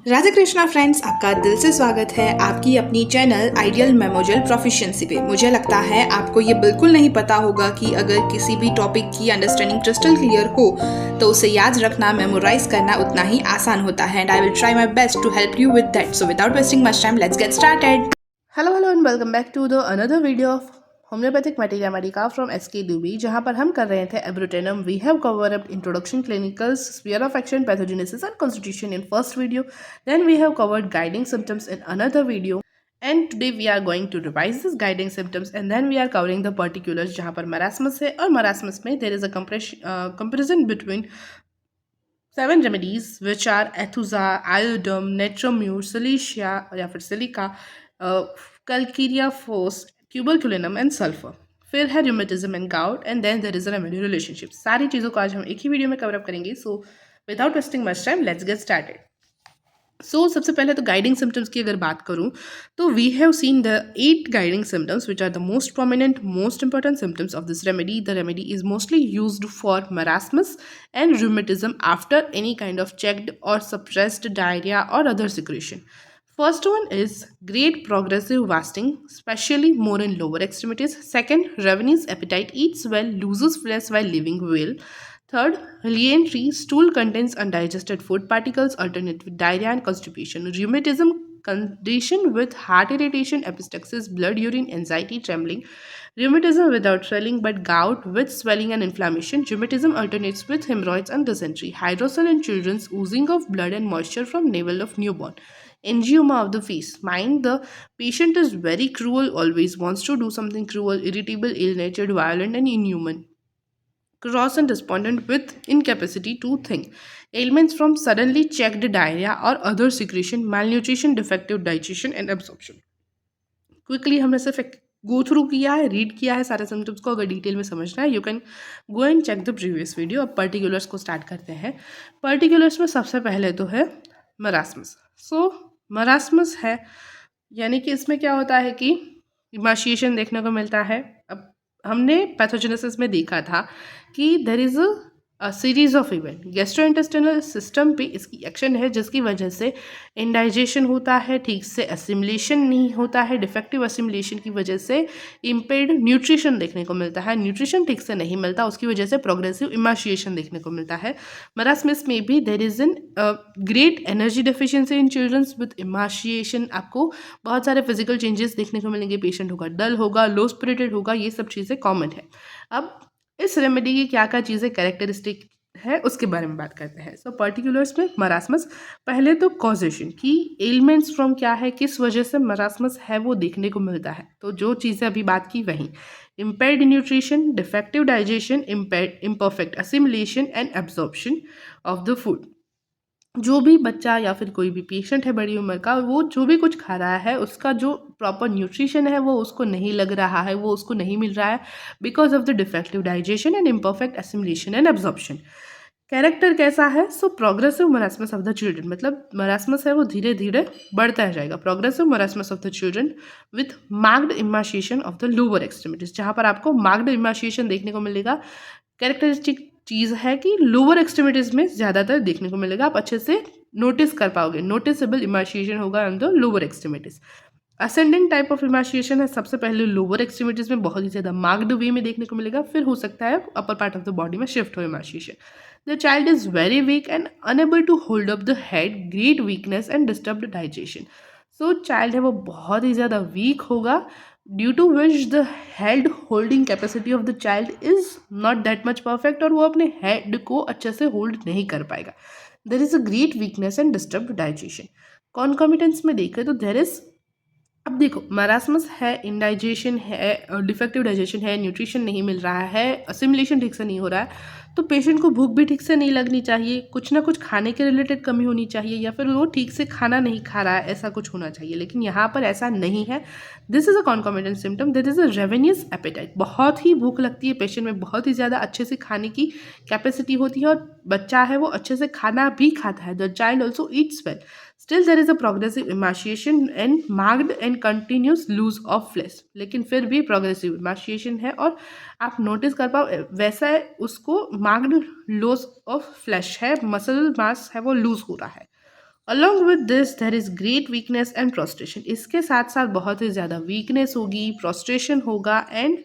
Radhe Krishna friends, आपका दिल से स्वागत है आपकी अपनी चैनल आइडियल मेमोजल प्रोफिशिएंसी पे। मुझे लगता है आपको ये बिल्कुल नहीं पता होगा कि अगर किसी भी टॉपिक की अंडरस्टैंडिंग क्रिस्टल क्लियर हो तो उसे याद रखना, मेमोराइज करना उतना ही आसान होता है। And I will try my best to help you with that. So without wasting much time, let's get started. Hello and welcome back to the another video of homeopathic materia medica from S K Dubey, जहां पर हम कर रहे थे abrotanum. We have cover up introduction, clinicals, sphere of action, pathogenesis and constitution in first video. Then we have covered guiding symptoms in another video. And today we are going to revise these guiding symptoms, and then we are covering the particulars जहाँ पर marasmus है, और marasmus में there is a comparison between 7 remedies which are ethusa, iodum, netromure, silicea या फिर silica, calcarea phos, tuberculinum and sulfur. फिर है rheumatism and gout, and then there is a remedy relationship. सारी चीज़ों को आज हम एक ही वीडियो में कवर अप करेंगे. So without wasting much time, let's get started. सबसे पहले तो गाइडिंग सिम्टम्स की अगर बात करूँ तो we have seen the 8 guiding symptoms which are the most prominent, most important symptoms of this remedy. The remedy is mostly used for marasmus and rheumatism after any kind of checked or suppressed diarrhea or other secretion. First one is great progressive wasting, especially more in lower extremities. Second, ravenous appetite, eats well, loses flesh while living well. Third, re-entry, stool contains undigested food particles, alternate with diarrhea and constipation. Rheumatism condition with heart irritation, epistaxis, blood urine, anxiety, trembling. Rheumatism without swelling but gout with swelling and inflammation. Rheumatism alternates with hemorrhoids and dysentery. Hydrocele in children's, oozing of blood and moisture from navel of newborn. Angioma of the face. Mind, the patient is very cruel, always wants to do something cruel, irritable, ill-natured, violent and inhuman. Cross and respondent with incapacity to think. Ailments from suddenly checked diarrhea or other secretion, malnutrition, defective digestion and absorption. Quickly हमने सिर्फ एक go through किया है, read किया है सारे symptoms को. अगर डिटेल में समझना है you can go and check the previous video. अब पर्टिकुलर्स को स्टार्ट करते हैं. पर्टिकुलर्स में सबसे पहले तो है मरासमस. मरासमस है यानी कि इसमें क्या होता है कि इमाशिएशन देखने को मिलता है. अब हमने पैथोजेनेसिस में देखा था कि देर is a series of event. Gastrointestinal system पे इसकी एक्शन है जिसकी वजह से इंडाइजेशन होता है, ठीक से असिमिलेशन नहीं होता है. डिफेक्टिव असिमिलेशन की वजह से इम्पेयर्ड न्यूट्रिशन देखने को मिलता है. न्यूट्रिशन ठीक से नहीं मिलता, उसकी वजह से प्रोग्रेसिव इमाशिएशन देखने को मिलता है. मरासमस में भी there is an great energy deficiency in childrens with emaciation. आपको बहुत सारे फिजिकल चेंजेस देखने को मिलेंगे. पेशेंट होगा डल, होगा लो स्पिरिटेड, होगा. ये सब चीज़ें कॉमन है. अब इस रेमेडी की क्या क्या चीज़ें कैरेक्टरिस्टिक है उसके बारे में बात करते हैं. पर्टिकुलर्स में मरासमस. पहले तो कॉजेशन की एलिमेंट्स फ्रॉम क्या है, किस वजह से मरासमस है वो देखने को मिलता है. तो जो चीज़ें अभी बात की वही: impaired nutrition, defective digestion, imperfect assimilation and absorption of the food. जो भी बच्चा या फिर कोई भी पेशेंट है बड़ी उम्र का, वो जो भी कुछ खा रहा है उसका जो प्रॉपर न्यूट्रिशन है वो उसको नहीं लग रहा है, वो उसको नहीं मिल रहा है because of the defective digestion and imperfect assimilation and absorption. Character कैसा है? Progressive marasmus of the children, मतलब मरासमस है वो धीरे धीरे बढ़ता जाएगा. Progressive marasmus of the children with marked emaciation of the lower extremities, जहाँ पर आपको मार्क्ड इमाशिएशन देखने को मिलेगा. कैरेक्टरिस्टिक चीज़ है कि लोअर एक्सट्रीमिटीज में ज़्यादातर देखने को मिलेगा. आप अच्छे से नोटिस कर पाओगे, नोटिसेबल इमाशिएशन होगा on the lower extremities. Ascending type of emaciation है. सबसे पहले लोअर एक्सट्रीमिटीज में बहुत ही ज़्यादा मार्क्ड वे में देखने को मिलेगा, फिर हो सकता है upper part of the body में शिफ्ट हो emaciation. The child is very weak and unable to hold up the head, great weakness and disturbed digestion. Child है वो बहुत ही ज़्यादा वीक होगा, due to which the head holding capacity of the child is not that much perfect, और वो अपने head को अच्छे से होल्ड नहीं कर पाएगा. There is a great weakness and disturbed digestion. Concomitance में देखें तो देर इज, अब देखो मरासमस है, इंडाइजेशन है, डिफेक्टिव डाइजेशन है, न्यूट्रिशन नहीं मिल रहा है, असिमिलेशन ठीक से नहीं हो रहा है, तो पेशेंट को भूख भी ठीक से नहीं लगनी चाहिए, कुछ ना कुछ खाने के रिलेटेड कमी होनी चाहिए, या फिर वो ठीक से खाना नहीं खा रहा है, ऐसा कुछ होना चाहिए. लेकिन यहाँ पर ऐसा नहीं है. This is a concomitant symptom. This is a ravenous appetite. बहुत ही भूख लगती है पेशेंट में, बहुत ही ज़्यादा अच्छे से खाने की कैपेसिटी होती है, और बच्चा है वो अच्छे से खाना भी खाता है. The child also Yeats well. Still there is a progressive emaciation and marked and continuous lose of flesh. लेकिन फिर भी progressive emaciation है, और आप नोटिस कर पाओ वैसा है उसको marked loss of flesh है, muscle mass है वो लूज हो रहा है. Along with this there is great weakness and prostration, इसके साथ साथ बहुत ही ज़्यादा वीकनेस होगी, प्रोस्ट्रेशन होगा, and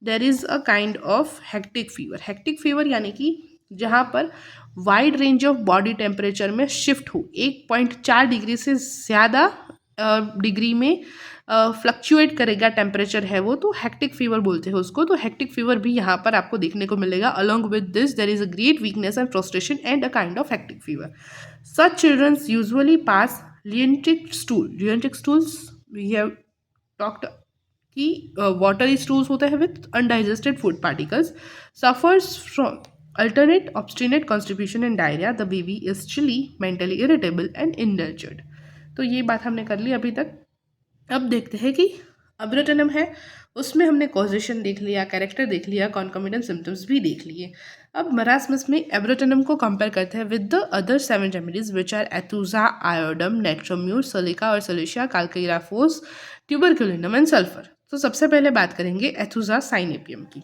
there is a kind of hectic fever. Hectic fever यानी कि जहाँ पर wide range of body temperature में शिफ्ट हो, 1.4 डिग्री से ज़्यादा डिग्री में फ्लक्चुएट करेगा टेम्परेचर है वो, तो हेक्टिक फीवर बोलते हैं उसको। तो हेक्टिक फीवर भी यहाँ पर आपको देखने को मिलेगा। Along with this there is a great weakness and frustration and a kind of hectic fever. Such childrens usually pass lientric stool. Lientric stools we have talked कि वाटरी स्टूल्स होते हैं with undigested food particles, suffers from alternate obstinate constipation and diarrhea, the baby is chilly, mentally irritable and indulgent। तो ये बात हमने कर ली अभी तक। अब देखते हैं कि अब्रोटनम है, उसमें हमने कॉजेशन देख लिया, कैरेक्टर देख लिया, कॉन्कॉमिडेंट सिम्टम्स भी देख लिए। अब मरासमस में एब्रोटनम को कंपेयर करते हैं with the other 7 remedies which are aethusa, iodum, natrum mur, silica और सलेशिया, काल्केराफोस, ट्यूबरक्यूलिनम एंड सल्फर। तो सबसे पहले बात करेंगे एथुजा साइनेपियम की।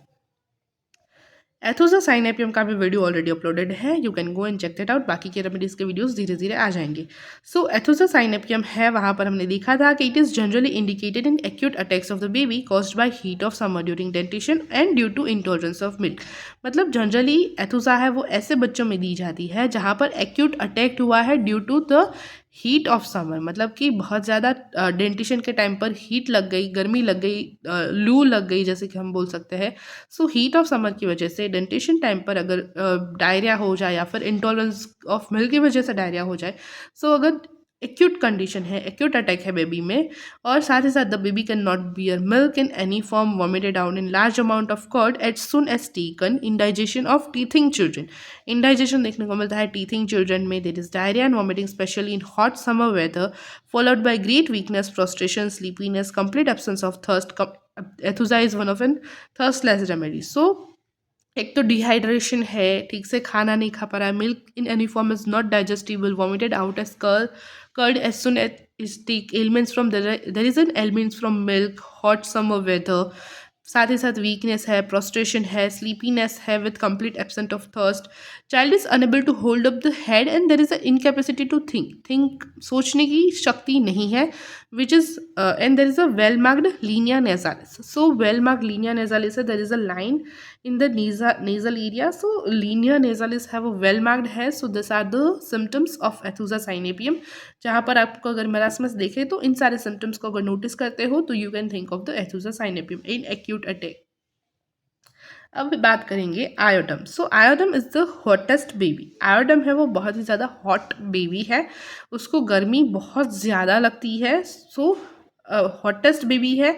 एथोजा साइनेपियम का भी वीडियो ऑलरेडी अपलोडेड है, you can go and check that out. बाकी के रेमेडीज़ के वीडियोस धीरे धीरे आ जाएंगे। सो एथोजा साइनेपियम है, वहाँ पर हमने देखा था कि it is generally indicated in acute attacks of the baby caused by heat of summer during dentition and due to intolerance of milk. मतलब जनरली एथोजा है वो ऐसे बच्चों में दी जाती है जहाँ पर एक्यूट अटैक हुआ है due to the heat of summer, मतलब कि बहुत ज़्यादा डेंटिशन के टाइम पर हीट लग गई, गर्मी लग गई, लू लग गई, जैसे कि हम बोल सकते हैं। सो हीट ऑफ समर की वजह से डेंटिशन टाइम पर अगर डायरिया हो जाए या फिर इंटॉलरेंस ऑफ मिल्क की वजह से डायरिया हो जाए, सो अगर एक्यूट कंडीशन है, एक्यूट अटैक है बेबी में, और साथ ही साथ the baby can not bear milk in any form, vomited down in large amount of curd as soon as taken, indigestion of teething children. Indigestion देखने को मिलता है टीथिंग चिल्ड्रन में। There is diarrhoea and vomiting specially in hot summer weather, followed by great weakness, frustration, sleepiness, complete absence of thirst. Aethusa is one of an thirstless remedy. So एक तो dehydration है, ठीक से खाना नहीं खा पा रहा है, milk in any form is not digestible, vomited out as curd as soon as is take, elements from there is an elements from milk, hot summer weather, साथ ही साथ वीकनेस है, प्रोस्ट्रेशन है, स्लीपीनेस है with complete absent of thirst, child is unable to hold up the head and there is a incapacity to think, सोचने की शक्ति नहीं है, which is and there is a well marked linea nasalis. So well marked linea nasalis है, there is a line in the nasal area, so linear nasalis है वो well marked है। so these are the symptoms of एथुजा साइनेपियम, जहाँ पर आपको अगर marasmus देखे तो इन सारे symptoms को अगर नोटिस करते हो तो you can think of the एथुजा साइनेपियम in acute attack। अब बात करेंगे आयोडम। सो आयोडम इज़ द हॉटेस्ट बेबी। आयोडम है वो बहुत ही ज़्यादा हॉट बेबी है, उसको गर्मी बहुत ज़्यादा लगती है। सो हॉटेस्ट बेबी है।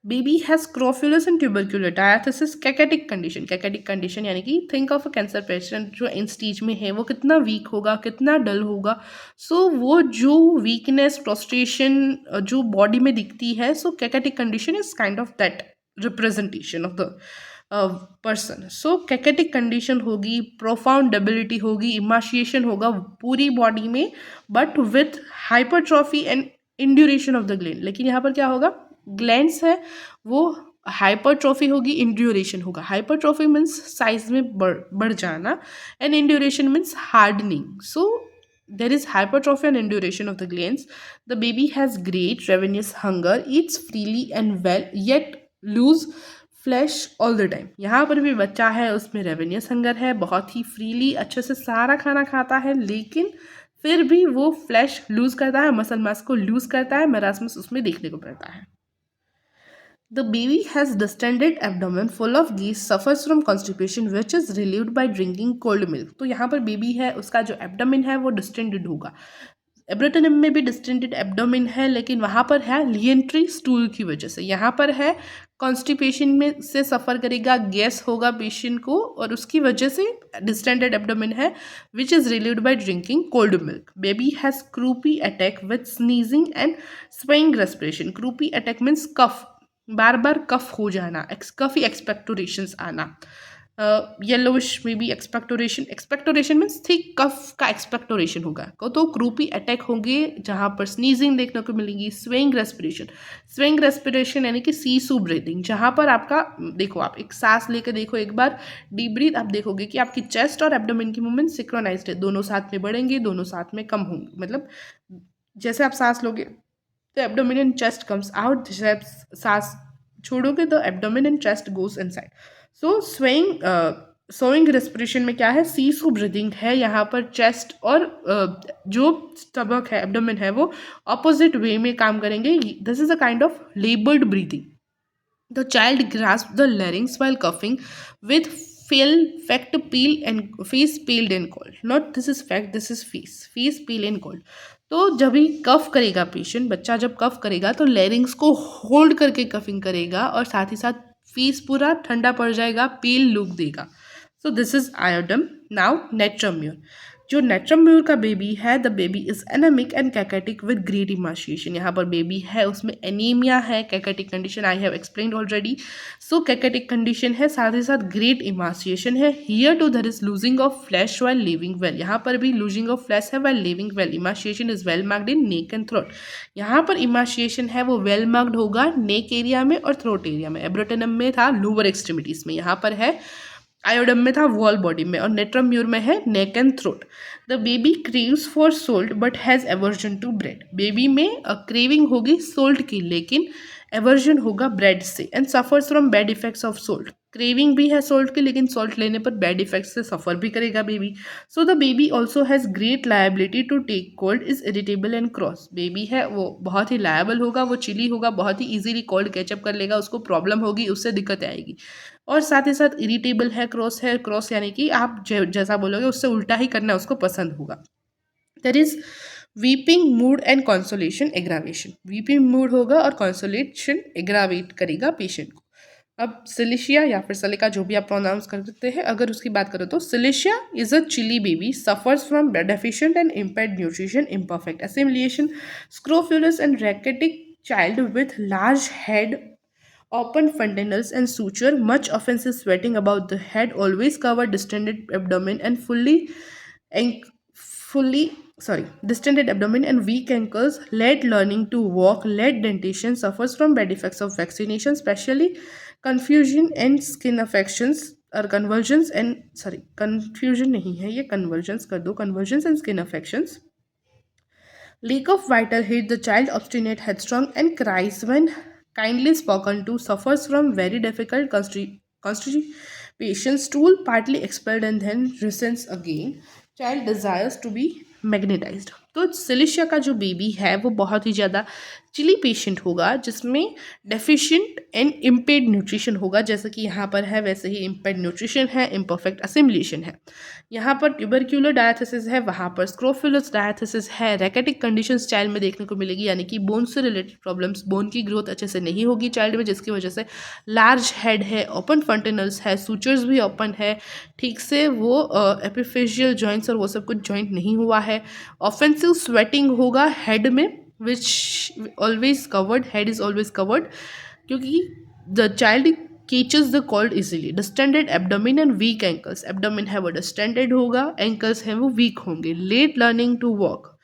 Baby has scrofulous and tubercular diathesis, cachectic condition. Cachectic condition यानी कि think of a cancer patient जो इन स्टेज में है वो कितना वीक होगा, कितना डल होगा। सो वो जो वीकनेस, फ्रस्ट्रेशन जो बॉडी में दिखती है, so cachectic condition is kind of that representation of the person. So cachectic condition होगी, प्रोफाउंड डेबिलिटी होगी, इमाशिएशन होगा पूरी बॉडी में, but with hypertrophy and induration of the gland. लेकिन यहाँ पर क्या होगा, ग्लैंड्स है वो हाइपरट्रॉफी होगी, इंड्यूरेशन होगा। हाइपरट्रॉफी मीन्स साइज में बढ़ जाना and induration means hardening. So there is hypertrophy and induration of the glands. The baby has great ravenous hunger, eats freely and well, yet lose flesh all the time। यहाँ पर भी बच्चा है, उसमें रेवेनियस hunger है, बहुत ही फ्रीली अच्छे से सारा खाना खाता है, लेकिन फिर भी वो फ्लैश लूज करता है, मसल मास को लूज करता है। मेरास्मस उसमें देखने को मिलता है। The baby has distended abdomen full of gas, suffers from constipation which is relieved by drinking cold milk। तो यहाँ पर बेबी है, उसका जो एब्डोमेन है वो डिस्टेंडेड होगा। एब्रोटनम में भी डिस्टेंडेड एब्डोमेन है, लेकिन वहाँ पर है लिएंट्री स्टूल की वजह से। यहाँ पर है कॉन्स्टिपेशन में से सफ़र करेगा, गैस होगा पेशेंट को, और उसकी वजह से डिस्टेंडेड एब्डोमेन है which is relieved by drinking cold milk. Baby has croupy attack with sneezing and swaying respiration. Croupy attack means cough, बार बार कफ हो जाना, कफी एक्सपेक्टोरेशंस आना। Yellowish may be expectoration, expectoration means thick cough का expectoration होगा, तो क्रूपी attack होंगे जहाँ पर स्नीजिंग देखने को मिलेगी। स्विंग रेस्पिरेशन, स्विंग रेस्पिरेशन यानी कि सीसू ब्रीदिंग, जहाँ पर आपका देखो आप एक सांस लेकर देखो एक बार डीप ब्रीथ, आप देखोगे कि आपकी चेस्ट और एब्डोमेन की मूवमेंट सिंक्रोनाइज्ड है, दोनों साथ में बढ़ेंगे, दोनों साथ में कम होंगे, मतलब जैसे आप सांस लोगे तो abdomen and chest comes out, जैसे आप सांस छोड़ोगे तो abdomen and chest goes inside. So sawing respiration में क्या है, सीसू ब्रीदिंग है, यहाँ पर चेस्ट और जो स्टमक है एब्डोमेन है वो ऑपोजिट वे में काम करेंगे। This is a kind of लेबर्ड breathing. The child grasps the larynx while coughing with fact peel and face peeled and cold. Not this is fact, this is face peel and cold. तो जब भी कफ करेगा patient, बच्चा जब कफ करेगा तो लैरिंग्स को hold करके कफिंग करेगा और साथ ही साथ फेस पूरा ठंडा पड़ जाएगा, पेल लुक देगा। So this is iodum. Now natrum mur, जो नेट्रम्यूर का बेबी है, the baby is anaemic and cachectic with great emaciation. यहाँ पर बेबी है उसमें एनीमिया है, cachectic condition I have explained already. So cachectic condition है, साथ ही साथ ग्रेट इमाशिएशन है। Here too there is losing of flesh while living well, यहाँ पर भी लूजिंग ऑफ फ्लैश है while living well. Emaciation is well marked in neck and throat, यहाँ पर इमाशिएशन है वो वेल मार्क्ड होगा नेक एरिया में और थ्रोट एरिया में। एब्रोटेनम में था लोअर एक्सट्रीमिटीज में, यहाँ पर है आयोडम में था वॉल बॉडी में, और नेट्रम्यूर में है neck and throat. The baby craves for salt but has aversion to bread, baby में क्रेविंग होगी सोल्ट की लेकिन एवर्जन होगा ब्रेड से। And suffers from bad effects of salt, craving भी है सोल्ट की लेकिन सोल्ट लेने पर बैड इफेक्ट्स से सफ़र भी करेगा baby. So the baby also has great liability to take cold, is irritable and cross, baby है वो बहुत ही लायबल होगा, वो चिली होगा, बहुत ही ईजिली कोल्ड कैचअप कर लेगा, उसको प्रॉब्लम होगी, उससे दिक्कत आएगी। और साथ ही साथ इरिटेबल है, क्रॉस यानी कि आप जैसा बोलोगे उससे उल्टा ही करना उसको पसंद होगा। There is weeping mood and consolation aggravation, weeping mood होगा और कॉन्सोलेशन एग्रावेट करेगा पेशेंट को। अब सिलिशिया या फिर सलिका जो भी आप प्रोनाउंस करते हैं, अगर उसकी बात करो तो silicea is a chilly baby, suffers from deficient and impaired nutrition, imperfect assimilation, scrofulous and rachitic child with large head, open fontanelles and suture, much offensive sweating about the head, always covered distended abdomen and distended abdomen and weak ankles, late learning to walk, late dentition, suffers from bad effects of vaccination, especially confusion and skin affections or convulsions and confusion नहीं है ये, convulsions कर दो, convulsions and skin affections. Lack of vital heat, the child obstinate, headstrong and cries when kindly spoken to, suffers from very difficult constipation, stool partly expelled and then resents again, child desires to be magnetised. तो सिलिशिया का जो baby है वो बहुत ही ज़्यादा chilly patient होगा जिसमें डेफिशिएंट एंड इम्पेयर्ड न्यूट्रिशन होगा, जैसे कि यहाँ पर है वैसे ही इम्पेयर्ड न्यूट्रिशन है, इम्परफेक्ट असिमिलेशन है। यहाँ पर ट्यूबरक्यूलर डायथिसिस है, वहाँ पर स्क्रोफुलस डायथिसिस है, रैकेटिक कंडीशंस चाइल्ड में देखने को मिलेगी, यानी कि बोन से रिलेटेड प्रॉब्लम्स, बोन की ग्रोथ अच्छे से नहीं होगी चाइल्ड में, जिसकी वजह से लार्ज हेड है, ओपन फंटेनल्स है, सूचर्स भी ओपन है, ठीक से वो एपिफेशियल जॉइंट्स और वो सब कुछ जॉइंट नहीं हुआ है। ऑफेंसिव स्वेटिंग होगा हेड में, which always covered, head is always covered, क्योंकि the child catches the cold easily. Distended abdomen and weak ankles, abdomen है वो डिस्टेंडेड होगा, एंकल्स हैं वो वीक होंगे। लेट लर्निंग टू वॉक,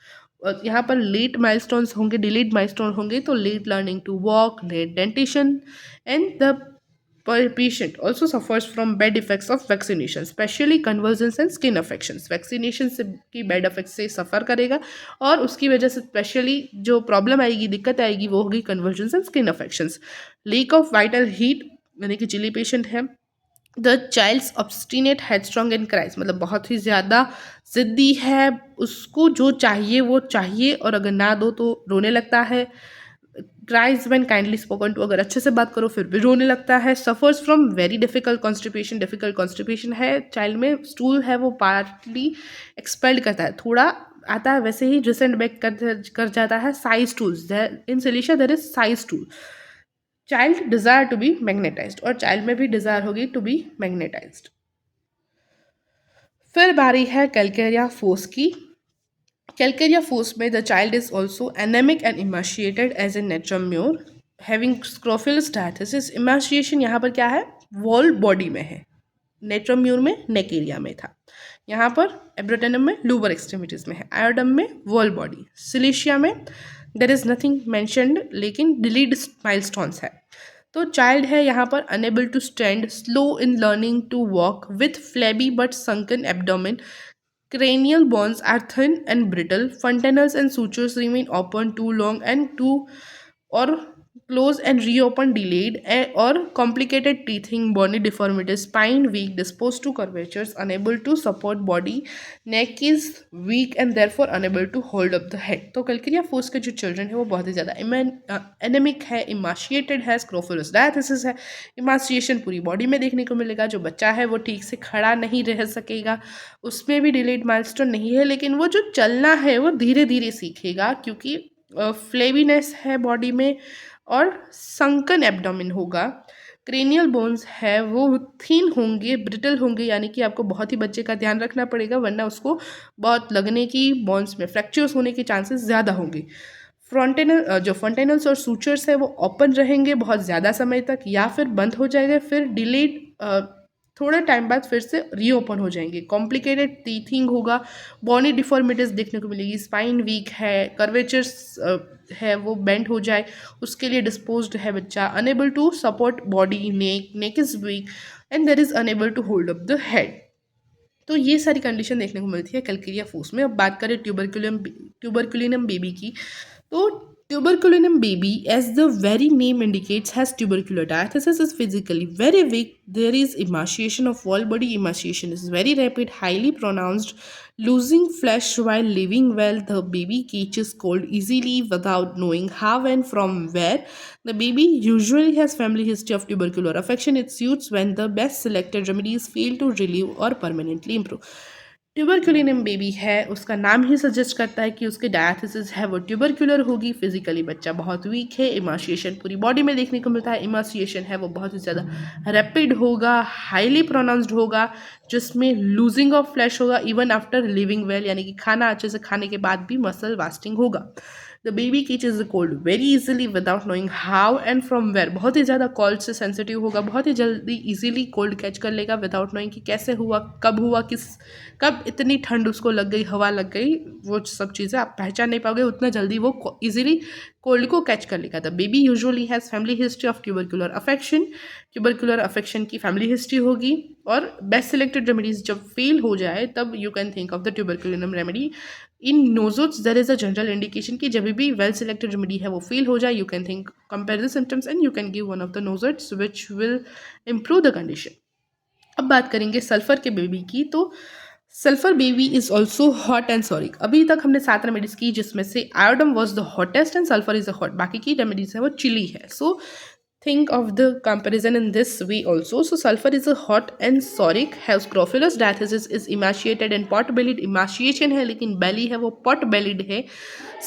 यहाँ पर लेट माइलस्टोन्स होंगे, डिलेड माइलस्टोन होंगे, तो late learning to walk, late dentition, and the patient also suffers from bad effects of vaccination, especially convulsions and skin affections. Vaccination से की bad effect से सफ़र करेगा और उसकी वजह से स्पेशली जो प्रॉब्लम आएगी, दिक्कत आएगी, वो होगी convulsions and skin affections. Lack of vital heat यानी कि चिली पेशेंट है। The child's obstinate, headstrong and cries, मतलब बहुत ही ज़्यादा ज़िद्दी है, उसको जो चाहिए वो चाहिए और अगर ना दो तो रोने लगता है। Cries when kindly spoken to, अगर अच्छे से बात करो फिर भी रोने लगता है। Suffers from very difficult constipation, difficult constipation है चाइल्ड में, स्टूल है वो पार्टली एक्सपेल्ड करता है, थोड़ा आता है वैसे ही रिसेंट बैक कर जाता है। Shy stools in silicea there is shy stool. Child desire to be magnetized, और चाइल्ड में भी डिजायर होगी टू बी मैग्नेटाइज्ड। फिर बारी है कैलकेरिया फोस की। Calcaria force में the child is also anemic and emaciated as in Netramure, having scrophulus diathesis. Emaciation यहाँ पर क्या है, वॉल बॉडी में है, नेट्रोम्यूर में नेक एरिया में था। यहाँ पर एब्रोटेनम में लोअर एक्सट्रीमिटीज़ में है, आयोडम में वॉल बॉडी, सिलिशिया में देर इज़ नथिंग मैंशनड लेकिन डिलीड माइलस्टोन्स है। तो चाइल्ड है यहाँ पर unable to stand, slow in learning to walk, with flabby but sunken abdomen, cranial bones are thin and brittle, fontanelles and sutures remain open too long and too or close and reopen delayed, or complicated teething, bony deformities, spine weak, disposed to curvatures, unable to support body, neck is weak and therefore unable to hold up the head। तो कल्किरिया force के जो children है वो बहुत ही ज़्यादा anaemic है, इमाशिएटेड है, स्क्रोफुलस डायथिसिस है। इमाशिएशन पूरी बॉडी में देखने को मिलेगा। जो बच्चा है वो ठीक से खड़ा नहीं रह सकेगा, उसमें भी डिलेड माइलस्टोन नहीं है, लेकिन वो जो चलना है वो धीरे धीरे सीखेगा क्योंकि फ्लेवीनेस है बॉडी में और संकन एब्डोमेन होगा। क्रेनियल बोन्स है वो थिन होंगे, ब्रिटल होंगे, यानी कि आपको बहुत ही बच्चे का ध्यान रखना पड़ेगा वरना उसको बहुत लगने की, बोन्स में फ्रैक्चर्स होने के चांसेस ज़्यादा होंगे। जो फॉन्टेनल्स और सूचर्स है वो ओपन रहेंगे बहुत ज़्यादा समय तक या फिर बंद हो जाएगा, फिर डिलेड थोड़े टाइम बाद फिर से रीओपन हो जाएंगे। कॉम्प्लिकेटेड टीथिंग होगा, बॉनी डिफॉर्मिटीज देखने को मिलेगी, स्पाइन वीक है, कर्वेचर्स है वो बेंड हो जाए उसके लिए डिस्पोज्ड है बच्चा, unable to support body, neck is weak and there is unable to hold up the head. तो ये सारी कंडीशन देखने को मिलती है कैल्केरिया फोर्स में। अब बात करें ट्यूबरकुलिनम बेबी की, तो tuberculinum baby, as the very name indicates, has tubercular diathesis, is physically very weak. There is emaciation of whole body. Emaciation is very rapid, highly pronounced, losing flesh while living well. The baby catches cold easily without knowing how and from where. The baby usually has family history of tubercular affection. It suits when the best selected remedies fail to relieve or permanently improve. Tuberculinum baby है, उसका नाम ही suggest करता है कि उसके diathesis है वो tubercular होगी। फिजिकली बच्चा बहुत वीक है, इमाशिएशन पूरी बॉडी में देखने को मिलता है। इमाशिएशन है वो बहुत ही ज़्यादा रैपिड होगा, हाईली प्रोनाउंस्ड होगा, जिसमें लूजिंग ऑफ फ्लैश होगा इवन आफ्टर लिविंग वेल, यानी कि खाना अच्छे से खाने के बाद भी मसल वास्टिंग होगा। The baby catches the cold very easily without knowing how and from where, बहुत ही ज़्यादा कोल्ड से सेंसिटिव होगा, बहुत ही जल्दी इजीली कोल्ड कैच कर लेगा विदाउट नोइंग कि कैसे हुआ, कब इतनी ठंड उसको लग गई, हवा लग गई, वो सब चीज़ें आप पहचान नहीं पाओगे, उतना जल्दी वो इजीली कोल्ड को कैच कर लेगा। The baby usually has family history of tubercular affection, tubercular affection की फैमिली हिस्ट्री होगी। और बेस्ट सिलेक्टेड रेमेडीज जब फेल हो जाए तब you can think of the tuberculinum remedy. In nosodes there is a general indication कि जब भी वेल सिलेक्टेड रेमेडी है वो फेल हो जाए, you can think, compare the symptoms and you can give one of the nosodes which will improve the condition. अब बात करेंगे सल्फर के बेबी की, तो sulphur baby is also hot and psoric. अभी तक हमने 7 रेमेडीज की जिसमें से iodum was the hottest and sulphur is the hot, बाकी की रेमेडीज है वो चिली है। सो think of the comparison in this way also. So sulfur is a hot and soric, has scrophulous diathesis, is emaciated and pot bellied। emaciation है लेकिन belly है वो pot bellied है।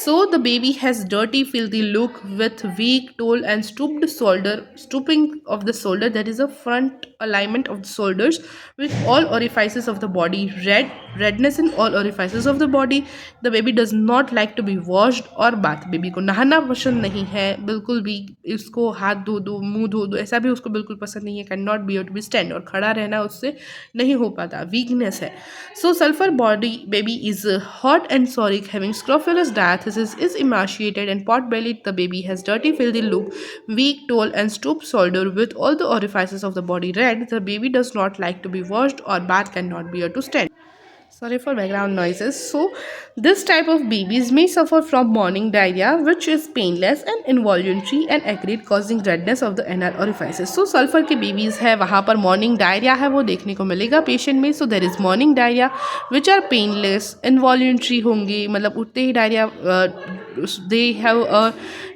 So the baby has dirty filthy look with weak tall and stooping of the shoulder, that is a front alignment of the shoulders, with all orifices of the body redness in all orifices of the body। the baby does not like to be washed or bath, baby को नहाना पसंद नहीं है बिल्कुल भी, इसको हाथ धो दो, मुंह धो दो, ऐसा भी उसको बिल्कुल पसंद नहीं है। Can not be to be stand, और खड़ा रहना उससे नहीं हो पाता, वीकनेस है। So sulphur body baby is hot and psoric, having scrofulous diathesis, is emaciated and pot-bellied। the baby has dirty filthy look, weak tall and stooped shoulder, with all the orifices of the body red। the baby does not like to be washed or bath, cannot bear to stand। Sorry for background noises. So this type of babies may suffer from morning diarrhea, which is painless and involuntary and acrid, causing redness of the anal orifices। So sulfur के babies है वहाँ पर morning diarrhea है वो देखने को मिलेगा patient में। So there is morning diarrhea which are painless, involuntary होंगे, मतलब उठते ही diarrhea, they have a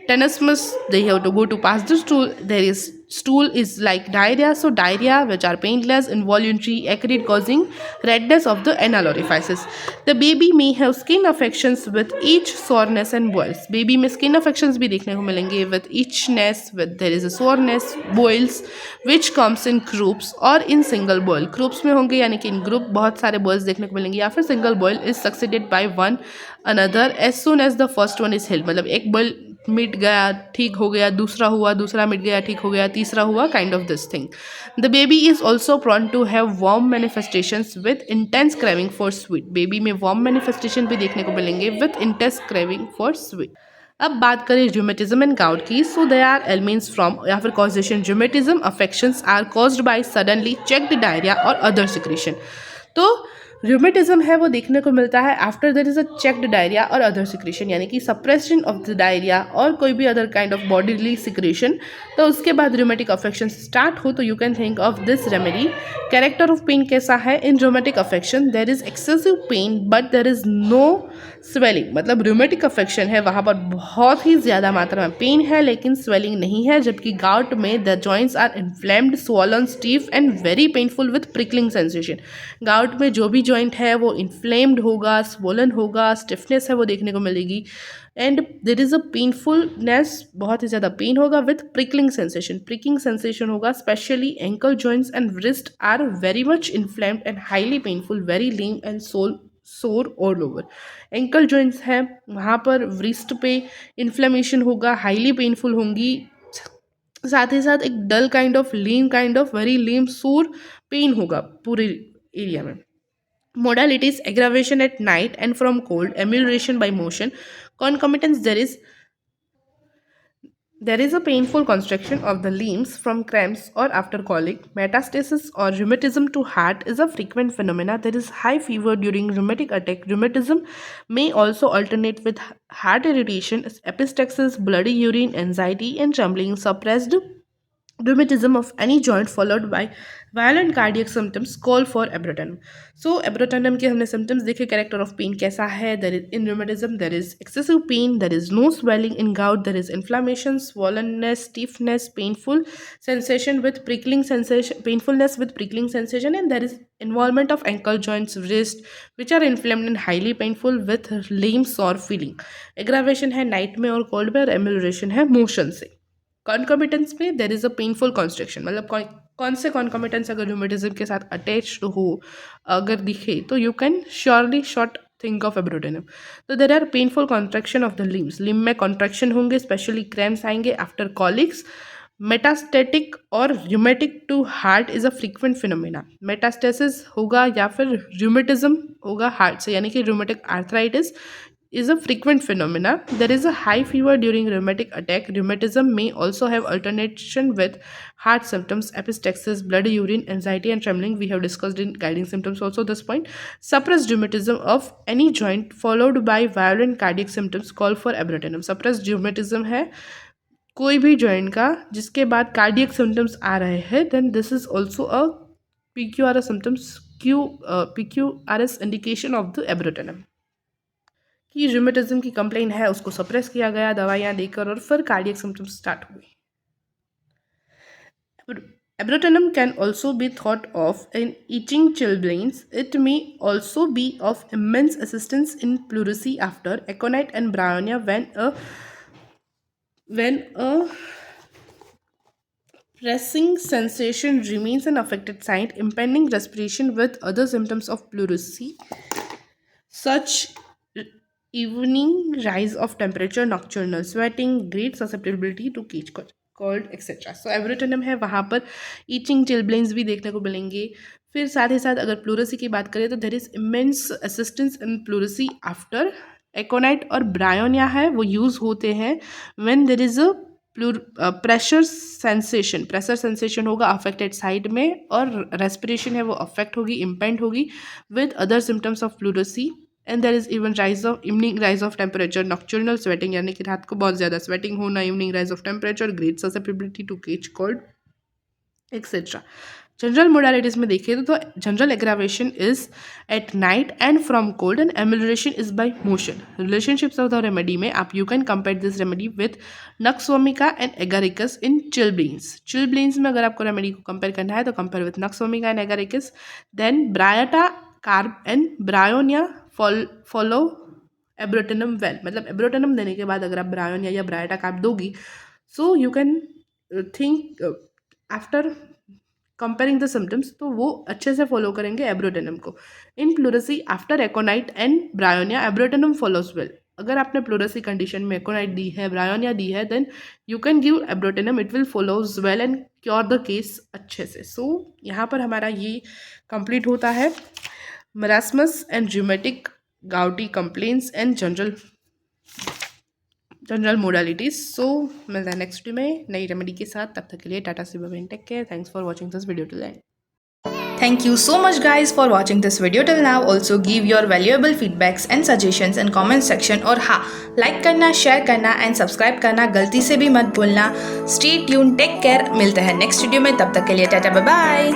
tenesmus, they have to go to pass the stool, there is stool is like diarrhea। so diarrhea which are painless, involuntary, acrid, causing redness of the anal orifices। the baby may have skin affections with itch, soreness and boils। baby में skin affections भी देखने को मिलेंगे with itchiness, with there is a soreness, boils which comes in groups or in single boil। groups में होंगे यानी कि in group बहुत सारे boils देखने को मिलेंगे, या फिर single boil is succeeded by one another as soon as the first one is healed, मतलब एक boil मिट गया, ठीक हो गया, दूसरा हुआ, दूसरा मिट गया, ठीक हो गया, तीसरा हुआ, kind of this thing. The baby is also prone to have warm manifestations with intense craving for sweet. Baby में वार्म मैनिफेस्टेशन भी देखने को मिलेंगे with intense craving for sweet. अब बात करें rheumatism एंड gout की, so they are elements from या फिर causation. rheumatism affections are caused by suddenly checked diarrhoea और अदर सिक्रीशन. तो rheumatism है वो देखने को मिलता है after there is a checked diarrhoea और अदर सिक्रीशन, यानी कि सप्रेशन ऑफ द डायरिया और कोई भी other kind of bodily secretion. तो उसके बाद rheumatic अफेक्शन स्टार्ट हो तो you can think of this remedy. Character of pain कैसा है in rheumatic affection? There is excessive pain but there is no swelling. मतलब rheumatic अफेक्शन है वहाँ पर बहुत ही ज़्यादा मात्रा में पेन है लेकिन स्वेलिंग नहीं है. जबकि गाउट में the joints are inflamed, swollen, stiff and very painful with prickling sensation. Gout में जो भी जॉइंट है वो इन्फ्लेम्ड होगा, स्वोलन होगा, स्टिफनेस है वो देखने को मिलेगी एंड देर इज़ अ पेनफुलनेस, बहुत ही ज़्यादा पेन होगा with prickling sensation. Pricking sensation होगा. Specially ankle joints and wrist are very much inflamed and highly painful, very lame and sore all over. Ankle joints हैं वहाँ पर रिस्ट पे इन्फ्लेमेशन होगा, हाईली पेनफुल होंगी. साथ ही साथ एक डल काइंड ऑफ, लीम काइंड ऑफ, वेरी लीम सोर पेन होगा पूरे एरिया में. Modalities: aggravation at night and from cold, amelioration by motion, concomitants. There is a painful constriction of the limbs from cramps or after colic. Metastasis or rheumatism to heart is a frequent phenomena. There is high fever during rheumatic attack. Rheumatism may also alternate with heart irritation, epistaxis, bloody urine, anxiety and trembling. Suppressed rheumatism of any joint followed by violent cardiac symptoms call for abrotenum. So abrotenum के हमने symptoms देखे. character of pain कैसा है? There is in rheumatism there is excessive pain, there is no swelling. In gout there is inflammation, swollenness, stiffness, painful sensation with prickling sensation, painfulness with prickling sensation, and there is involvement of ankle joints, wrist which are inflamed and highly painful with lame sore feeling. aggravation है night में और cold में, और amelioration है motion से. कॉन्कॉमिटेंस में देर is a painful construction. मतलब कौन से कॉन्कॉमिटेंस अगर rheumatism के साथ अटैच्ड हो अगर दिखे तो you can surely short think of abrotanum. तो there are painful contraction of the limbs. Limb में कॉन्ट्रैक्शन होंगे, स्पेशली क्रैम्प्स आएंगे आफ्टर कॉलिक्स. मेटास्टेटिक और rheumatic to heart is a frequent phenomena. Metastasis होगा या फिर rheumatism होगा हार्ट से, यानी कि rheumatic arthritis is a frequent phenomena. There is a high fever during rheumatic attack. Rheumatism may also have alternation with heart symptoms, epistaxis, bloody urine, anxiety and trembling. We have discussed in guiding symptoms also this point. Suppressed rheumatism of any joint followed by violent cardiac symptoms call for abrotenum. Suppressed rheumatism है कोई भी joint का जिसके बाद cardiac symptoms आ रहे हैं, then this is also a PQRS symptoms, PQRS indication of the abrotanum. कि rheumatism की कंप्लेन है उसको सप्रेस किया गया दवाइयाँ देकर और फिर कार्डियक सिम्टम्स स्टार्ट हुए. Abrotenum can also be thought of in eating chilblains. It may also be of immense assistance in pleurisy after aconite and bryonia when a pressing sensation remains an affected site, impending respiration with other symptoms of pleurisy, such evening rise of temperature, nocturnal sweating, great susceptibility to cage cold etc. So abrotanum है वहाँ पर itching चिलब्लेंस भी देखने को मिलेंगे. फिर साथ ही साथ अगर प्लूरसी की बात करें तो there is immense assistance in pleurisy after aconite और ब्रायोनिया है वो यूज़ होते हैं when there is a pressure sensation होगा अफेक्टेड साइड में और रेस्पिरेशन है वो अफेक्ट होगी, इम्पेंड होगी with other symptoms of pleurisy. And there is even evening rise of temperature, nocturnal sweating यानी कि रात को बहुत ज़्यादा स्वेटिंग होना, evening rise of temperature, great susceptibility to catch cold etcetera. General modalities में देखें तो general aggravation is at night and from cold and amelioration is by motion. Relationships of the remedy में आप you can compare this remedy with nux vomica and agaricus in chilblains. Chilblains में अगर आपको remedy को compare करना है तो compare with nux vomica and agaricus. Then baryta carb and bryonia follow abrotanum well. मतलब एब्रोटेनम देने के बाद अगर आप ब्रायोनिया या ब्रायटा कार्ब दोगी so you can think after comparing the symptoms तो वो अच्छे से फॉलो करेंगे एब्रोटेनम को. In pleurisy after aconite and bryonia abrotanum follows well. अगर आपने प्लूरसी कंडीशन में एकोनाइट दी है, ब्रायोनिया दी है, then you can give abrotanum, it will follows well and cure the case अच्छे से। सो यहाँ पर हमारा ये कंप्लीट होता है marasmus and rheumatic gouty complaints and general modalities. So मिलते हैं नेक्स्ट वीडियो में नई रेमेडी के साथ। तब तक के लिए tata see bye, take care, thanks for watching this video till end. Thank you so much guys for watching this video till now. Also give your valuable feedbacks and suggestions in comment section और हाँ, like करना, share करना and subscribe करना गलती से भी मत भूलना। Stay tuned, take care, मिलते हैं next video में, तब तक के लिए टाटा बाय बाय।